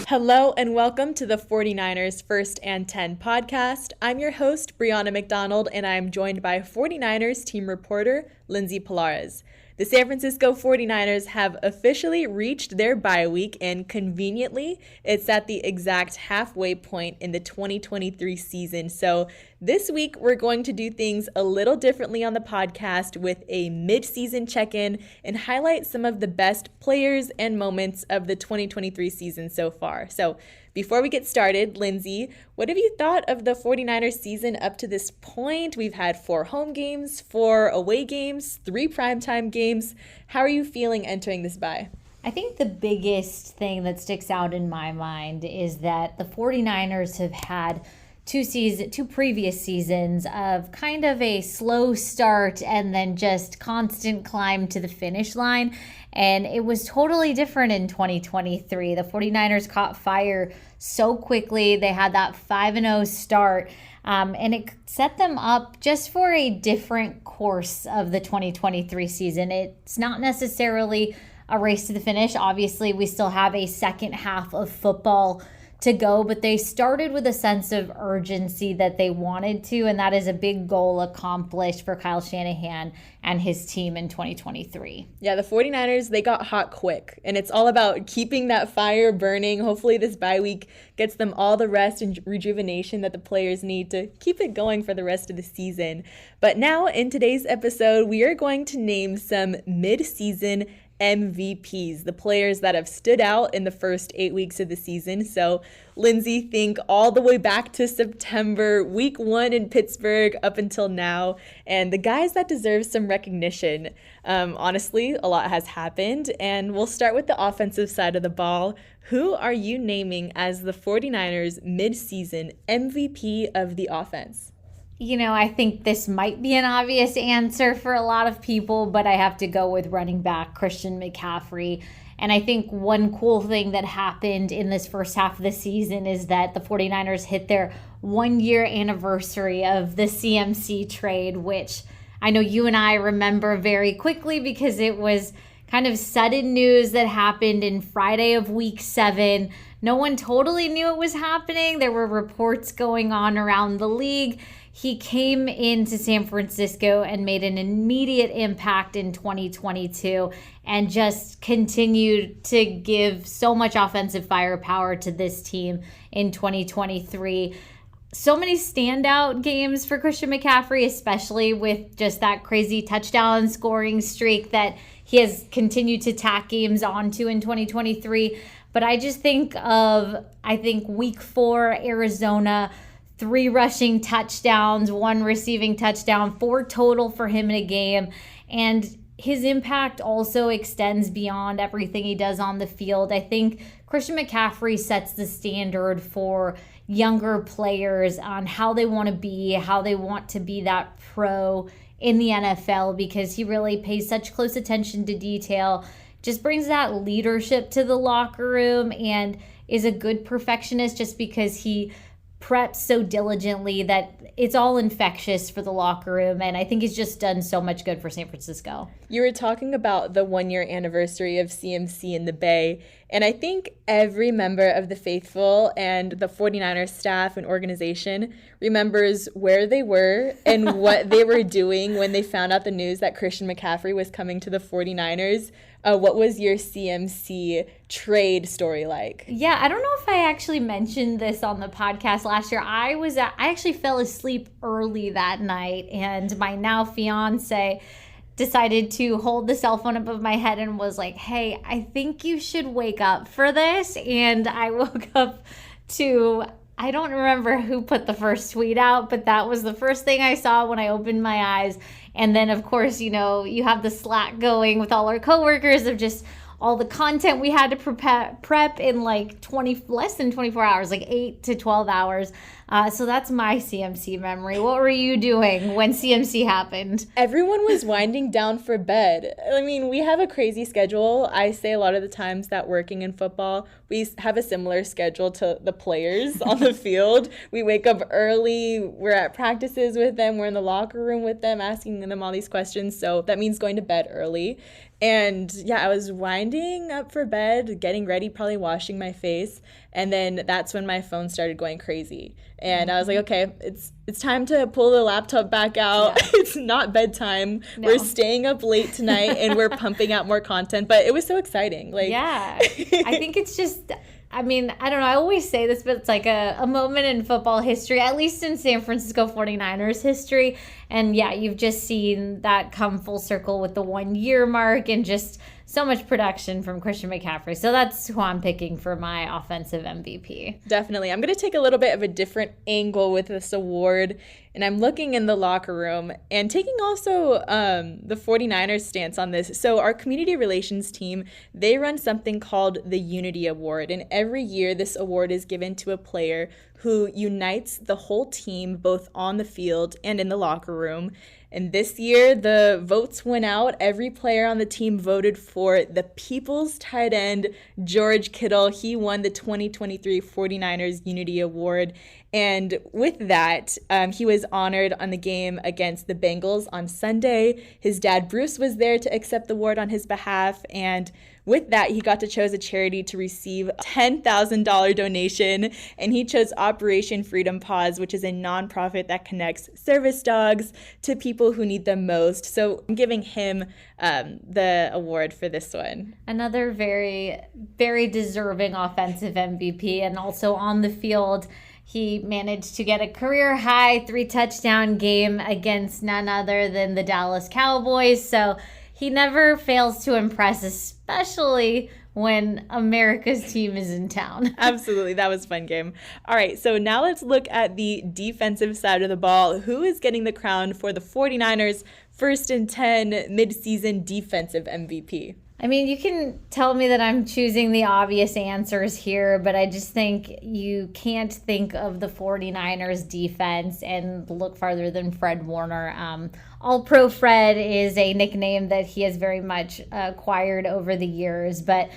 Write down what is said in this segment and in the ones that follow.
Hello and welcome to the 49ers First and 10 podcast. I'm your host, Brianna McDonald, and I'm joined by 49ers team reporter, Lindsay Polares. The San Francisco 49ers have officially reached their bye week, and conveniently, it's at the exact halfway point in the 2023 season. So this week, we're going to do things a little differently on the podcast with a mid-season check-in and highlight some of the best players and moments of the 2023 season so far. So before we get started, Lindsay, what have you thought of the 49ers season up to this point? We've had 4 home games, 4 away games, 3 primetime games. How are you feeling entering this bye? I think the biggest thing that sticks out in my mind is that the 49ers have had two previous seasons of kind of a slow start and then just constant climb to the finish line. And it was totally different in 2023. The 49ers caught fire so quickly. They had that 5-0 start. And it set them up just for a different course of the 2023 season. It's not necessarily a race to the finish. Obviously, we still have a second half of football to go, but they started with a sense of urgency that they wanted to, and that is a big goal accomplished for Kyle Shanahan and his team in 2023. Yeah, the 49ers, they got hot quick, and it's all about keeping that fire burning. Hopefully this bye week gets them all the rest and rejuvenation that the players need to keep it going for the rest of the season. But now, in today's episode, we are going to name some mid-season MVPs, the players that have stood out in the first 8 weeks of the season. So, Lindsay, think all the way back to September, week 1 in Pittsburgh up until now, and the guys that deserve some recognition. Honestly, a lot has happened, and we'll start with the offensive side of the ball. Who are you naming as the 49ers mid-season MVP of the offense? You know, I think this might be an obvious answer for a lot of people, but I have to go with running back Christian McCaffrey. And I think one cool thing that happened in this first half of the season is that the 49ers hit their 1-year anniversary of the CMC trade, which I know you and I remember very quickly because it was kind of sudden news that happened in Friday of week 7. No one totally knew it was happening. There were reports going on around the league. He came into San Francisco and made an immediate impact in 2022 and just continued to give so much offensive firepower to this team in 2023. So many standout games for Christian McCaffrey, especially with just that crazy touchdown scoring streak that he has continued to tack games onto in 2023. But I just think of, week 4, Arizona, 3 rushing touchdowns, 1 receiving touchdown, 4 total for him in a game. And his impact also extends beyond everything he does on the field. I think Christian McCaffrey sets the standard for younger players on how they want to be that pro in the NFL, because he really pays such close attention to detail, just brings that leadership to the locker room, and is a good perfectionist just because he preps so diligently that it's all infectious for the locker room. And I think he's just done so much good for San Francisco. You were talking about the 1-year anniversary of CMC in the Bay, and I think every member of the faithful and the 49ers staff and organization remembers where they were and what they were doing when they found out the news that Christian McCaffrey was coming to the 49ers. What was your CMC trade story like? Yeah, I don't know if I actually mentioned this on the podcast last year. I actually fell asleep early that night, and my now fiance decided to hold the cell phone above my head and was like, hey, I think you should wake up for this. And I woke up to, I don't remember who put the first tweet out, but that was the first thing I saw when I opened my eyes. And then, of course, you have the Slack going with all our coworkers of just all the content we had to prep in less than 24 hours, 8 to 12 hours. So that's my CMC memory. What were you doing when CMC happened? Everyone was winding down for bed. I mean, we have a crazy schedule. I say a lot of the times that working in football, we have a similar schedule to the players on the field. We wake up early. We're at practices with them. We're in the locker room with them, asking them all these questions. So that means going to bed early. And yeah, I was winding up for bed, getting ready, probably washing my face, and then that's when my phone started going crazy. And I was like, okay, it's time to pull the laptop back out. Yeah. It's not bedtime. No. We're staying up late tonight and we're pumping out more content. But it was so exciting. Like, yeah, I think it's just, I mean, I don't know, I always say this, but it's like a moment in football history, at least in San Francisco 49ers history. And yeah, you've just seen that come full circle with the 1 year mark and just so much production from Christian McCaffrey. So that's who I'm picking for my offensive MVP. Definitely. I'm going to take a little bit of a different angle with this award, and I'm looking in the locker room and taking also the 49ers stance on this. So our community relations team, they run something called the Unity Award, and every year this award is given to a player who unites the whole team both on the field and in the locker room. And this year, the votes went out. Every player on the team voted for the People's tight end, George Kittle. He won the 2023 49ers Unity Award. And with that, he was honored on the game against the Bengals on Sunday. His dad, Bruce, was there to accept the award on his behalf. And with that, he got to choose a charity to receive a $10,000 donation, and he chose Operation Freedom Paws, which is a nonprofit that connects service dogs to people who need them most. So I'm giving him the award for this one. Another very, very deserving offensive MVP, and also on the field, he managed to get a career-high 3-touchdown game against none other than the Dallas Cowboys. So he never fails to impress, especially when America's team is in town. Absolutely. That was a fun game. All right. So now let's look at the defensive side of the ball. Who is getting the crown for the 49ers first and 10 midseason defensive MVP? I mean, you can tell me that I'm choosing the obvious answers here, but I just think you can't think of the 49ers defense and look farther than Fred Warner. All-Pro Fred is a nickname that he has very much acquired over the years, but,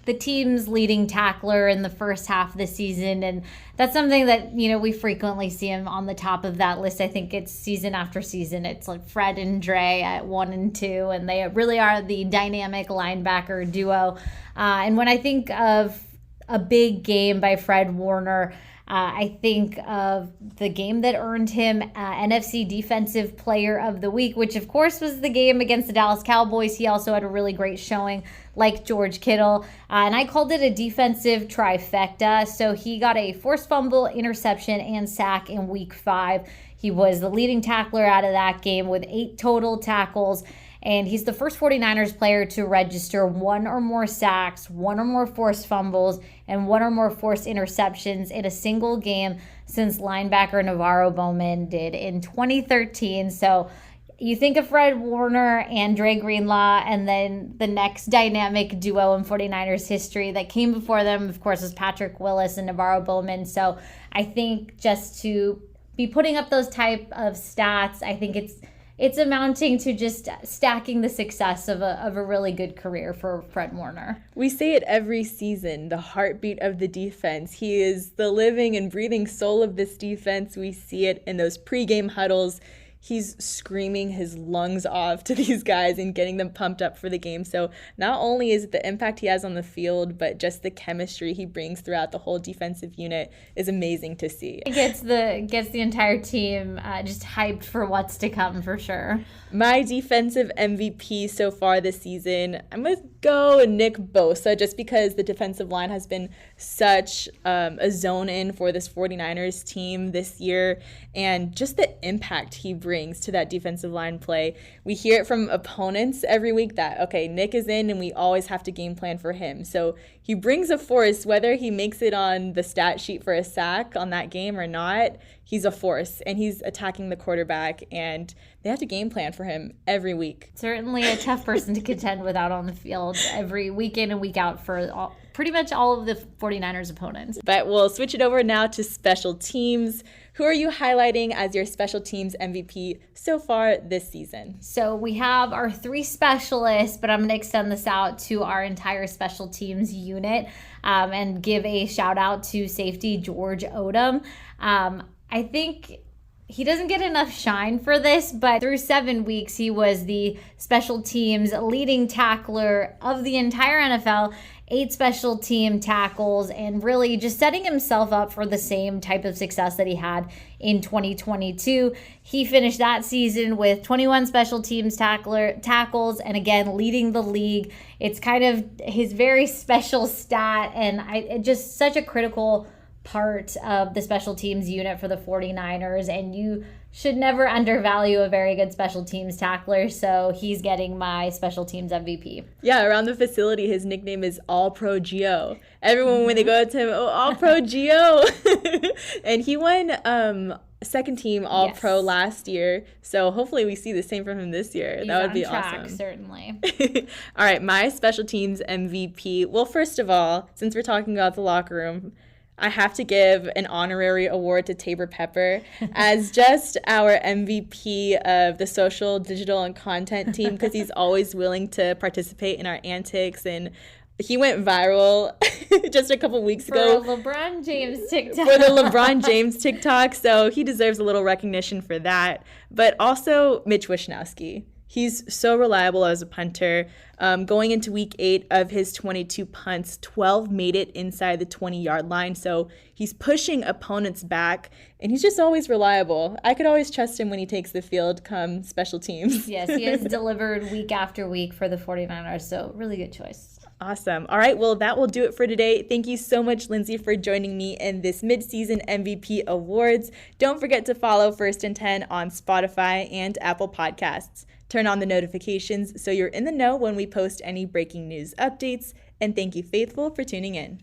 the team's leading tackler in the first half of the season, and that's something that, we frequently see him on the top of that list. I think it's season after season. It's like Fred and Dre at 1 and 2, and they really are the dynamic linebacker duo. And when I think of a big game by Fred Warner, I think of the game that earned him NFC Defensive Player of the Week, which of course was the game against the Dallas Cowboys. He also had a really great showing, like George Kittle, and I called it a defensive trifecta. So he got a forced fumble, interception, and sack in Week 5. He was the leading tackler out of that game with 8 total tackles. And he's the first 49ers player to register 1 or more sacks, 1 or more forced fumbles, and 1 or more forced interceptions in a single game since linebacker Navarro Bowman did in 2013. So you think of Fred Warner and Dre Greenlaw, and then the next dynamic duo in 49ers history that came before them, of course, was Patrick Willis and Navarro Bowman. So I think just to be putting up those type of stats, I think it's amounting to just stacking the success of a really good career for Fred Warner. We say it every season, the heartbeat of the defense. He is the living and breathing soul of this defense. We see it in those pregame huddles. He's screaming his lungs off to these guys and getting them pumped up for the game. So not only is it the impact he has on the field, but just the chemistry he brings throughout the whole defensive unit is amazing to see. It gets the entire team just hyped for what's to come for sure. My defensive MVP so far this season, I'm going to go Nick Bosa, just because the defensive line has been such a zone in for this 49ers team this year, and just the impact he brings to that defensive line play. We hear it from opponents every week that, okay, Nick is in and we always have to game plan for him. So he brings a force, whether he makes it on the stat sheet for a sack on that game or not. He's a force, and he's attacking the quarterback, and they have to game plan for him every week. Certainly a tough person to contend with out on the field every week in and week out for pretty much all of the 49ers opponents. But we'll switch it over now to special teams. Who are you highlighting as your special teams MVP so far this season? So we have our 3 specialists, but I'm going to extend this out to our entire special teams unit and give a shout out to safety George Odom. I think he doesn't get enough shine for this, but through 7 weeks, he was the special teams leading tackler of the entire NFL, 8 special team tackles, and really just setting himself up for the same type of success that he had in 2022. He finished that season with 21 special teams tackles, and again, leading the league. It's kind of his very special stat, and just such a critical part of the special teams unit for the 49ers, and you should never undervalue a very good special teams tackler, so he's getting my special teams MVP. Yeah, around the facility, his nickname is All-Pro Gio. Everyone, when they go up to him, oh, All-Pro Gio! And he won second team All-Pro last year, so hopefully we see the same from him this year. That would be awesome. Certainly. All right, my special teams MVP. Well, first of all, since we're talking about the locker room, I have to give an honorary award to Tabor Pepper as just our MVP of the social, digital, and content team, because he's always willing to participate in our antics, and he went viral just a couple weeks ago. For LeBron James TikTok. For the LeBron James TikTok, so he deserves a little recognition for that. But also Mitch Wishnowsky. He's so reliable as a punter. Going into week 8 of his 22 punts, 12 made it inside the 20-yard line. So he's pushing opponents back, and he's just always reliable. I could always trust him when he takes the field come special teams. Yes, he has delivered week after week for the 49ers, so really good choice. Awesome. All right, well, that will do it for today. Thank you so much, Lindsay, for joining me in this Midseason MVP Awards. Don't forget to follow First and 10 on Spotify and Apple Podcasts. Turn on the notifications so you're in the know when we post any breaking news updates. And thank you, Faithful, for tuning in.